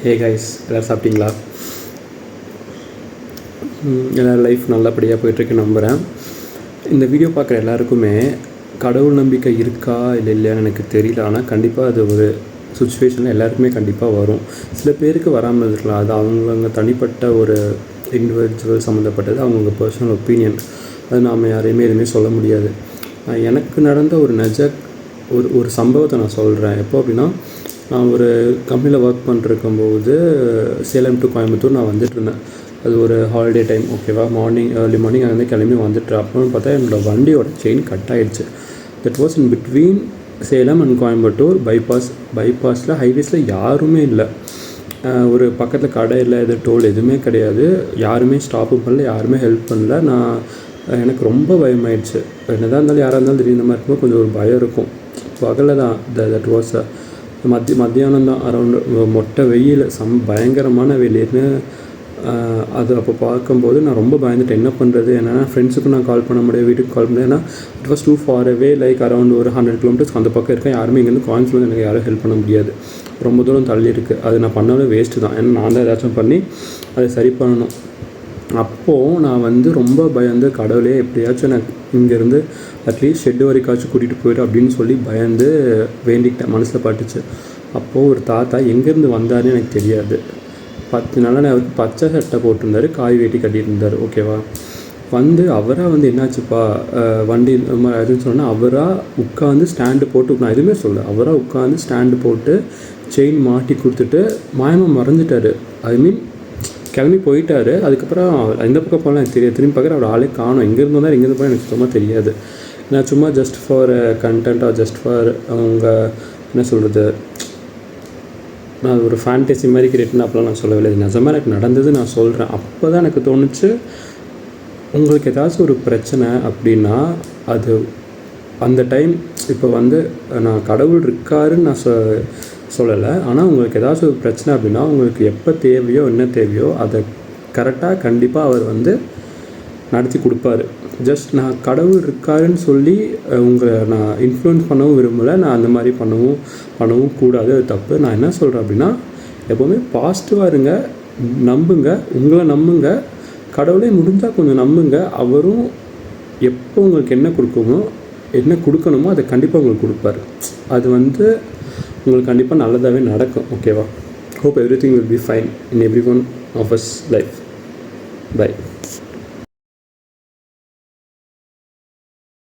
Hey guys, எல்லோரும் சாப்பிட்டீங்களா? எல்லோரும் லைஃப் நல்லபடியாக போய்ட்டுருக்கு நம்புகிறேன். இந்த வீடியோ பார்க்குற எல்லாருக்குமே கடவுள் நம்பிக்கை இருக்கா இல்லை இல்லையான்னு எனக்கு தெரியல. ஆனால் கண்டிப்பாக அது ஒரு சுச்சுவேஷனில் எல்லாருக்குமே கண்டிப்பாக வரும். சில பேருக்கு வராமல் இருக்கலாம். அது அவங்கவுங்க தனிப்பட்ட ஒரு இண்டிவிஜுவல் சம்மந்தப்பட்டது, அவங்கவுங்க பர்சனல் ஒப்பீனியன். அது நாம் யாரையுமே எதுவுமே சொல்ல முடியாது. எனக்கு நடந்த ஒரு சம்பவத்தை நான் சொல்கிறேன். எப்போ அப்படின்னா, நான் ஒரு கம்பெனியில் ஒர்க் பண்ணிருக்கும்போது சேலம் டு கோயம்புத்தூர் நான் வந்துட்டுருந்தேன். அது ஒரு ஹாலிடே டைம், ஓகேவா. ஏர்லி மார்னிங் அங்கே கிளம்பி வந்துட்டு அப்போன்னு பார்த்தா என்னோடய வண்டியோட செயின் கட் ஆகிடுச்சு. That was in between Salem and Coimbatore பைபாஸில் ஹைவேஸில் யாருமே இல்லை. ஒரு பக்கத்தில் கடை இல்லை, எது டோல் எதுவுமே கிடையாது. யாருமே ஸ்டாப்பும் பண்ணல, யாருமே ஹெல்ப் பண்ணல. எனக்கு ரொம்ப பயமாயிடுச்சு. என்னதான் இருந்தாலும் யாராக இருந்தாலும் திடீர்னு மாதிரி இருக்கும்போது கொஞ்சம் ஒரு பயம் இருக்கும். பகலில் தான் தட் வாஸ் மத்தியானம் தான், அரௌண்டு மொட்டை வெயில், பயங்கரமான வெயில்னு. அது அப்போ பார்க்கும்போது நான் ரொம்ப பயந்துட்டேன். என்ன பண்ணுறது, என்னென்னா ஃப்ரெண்ட்ஸுக்கும் நான் கால் பண்ண முடியாது, வீட்டுக்கு கால் பண்ண. ஏன்னா it was too far away, like around ஒரு 100 கிலோமீட்டர்ஸ் அந்த பக்கம் இருக்கேன். யாருமே இங்கேருந்து கோயம்புத்தூர் எனக்கு யாரும் ஹெல்ப் பண்ண முடியாது. ரொம்ப தூரம் தள்ளி இருக்குது. அது நான் பண்ணாலும் வேஸ்ட்டு தான். ஏன்னா நான் தான் ஏதாச்சும் பண்ணி அதை சரி பண்ணணும். அப்போது நான் ரொம்ப பயந்து, கடவுளே எப்படியாச்சும் எனக்கு இங்கேருந்து அட்லீஸ்ட் ஷெட்டு வரைக்காச்சும் கூட்டிகிட்டு போய்ட்டு அப்படின்னு சொல்லி பயந்து வேண்டிக்கிட்டேன். மனசில் பட்டுச்சு. அப்போது ஒரு தாத்தா எங்கேருந்து வந்தாருன்னு எனக்கு தெரியாது. 10 நாளாக அவருக்கு பச்சை சட்டை போட்டிருந்தார், காய் வேட்டி கட்டியிருந்தார், ஓகேவா. அவராக என்னாச்சுப்பா வண்டி அதுன்னு சொன்னால், அவராக உட்காந்து ஸ்டாண்டு போட்டு, நான் எதுவுமே சொல்ல, அவராக உட்காந்து ஸ்டாண்டு போட்டு செயின் மாட்டி கொடுத்துட்டு மாயமாக மறைஞ்சிட்டார். ஐ மீன் கிளம்பி போயிட்டார். அதுக்கப்புறம் எந்த பக்கம் போகலாம் எனக்கு தெரியாது. திரும்பி பார்க்குற அவர் ஆளே காணும். எங்கேருந்து வந்தால் எங்கேருந்து போனால் எனக்கு சுத்தமாக தெரியாது. நான் சும்மா ஜஸ்ட் ஃபார் கண்டென்ட்டாக, ஜஸ்ட் ஃபார் அவங்க என்ன சொல்கிறது, நான் ஒரு ஃபேண்டசி மாதிரி கிரியேட் பண்ண அப்போலாம் நான் சொல்லவில்லை. இது நிஜமாக எனக்கு நடந்தது நான் சொல்கிறேன். அப்போ தான் எனக்கு தோணுச்சு, உங்களுக்கு ஏதாச்சும் ஒரு பிரச்சனை அப்படின்னா அது அந்த டைம், இப்போ நான் கடவுள் இருக்காருன்னு நான் சொல்லலை. ஆனால் உங்களுக்கு ஏதாச்சும் ஒரு பிரச்சனை அப்படின்னா, உங்களுக்கு எப்போ தேவையோ என்ன தேவையோ அதை கரெக்டாக கண்டிப்பாக அவர் நடத்தி கொடுப்பாரு. ஜஸ்ட் நான் கடவுள் இருக்காருன்னு சொல்லி உங்களை நான் இன்ஃப்ளூயன்ஸ் பண்ணவும் விரும்பலை. நான் அந்த மாதிரி பண்ணவும் கூடாது, அது தப்பு. நான் என்ன சொல்கிறேன் அப்படின்னா, எப்போவுமே பாசிட்டிவாக இருங்க, நம்புங்க, உங்களை நம்புங்க. கடவுளே முடிஞ்சால் கொஞ்சம் நம்புங்க. அவரும் எப்போ உங்களுக்கு என்ன கொடுக்கணுமோ அதை கண்டிப்பாக உங்களுக்கு கொடுப்பாரு. அது உங்களுக்கு கண்டிப்பாக நல்லதாகவே நடக்கும், ஓகேவா. Hope everything will be fine in every one of us life. By.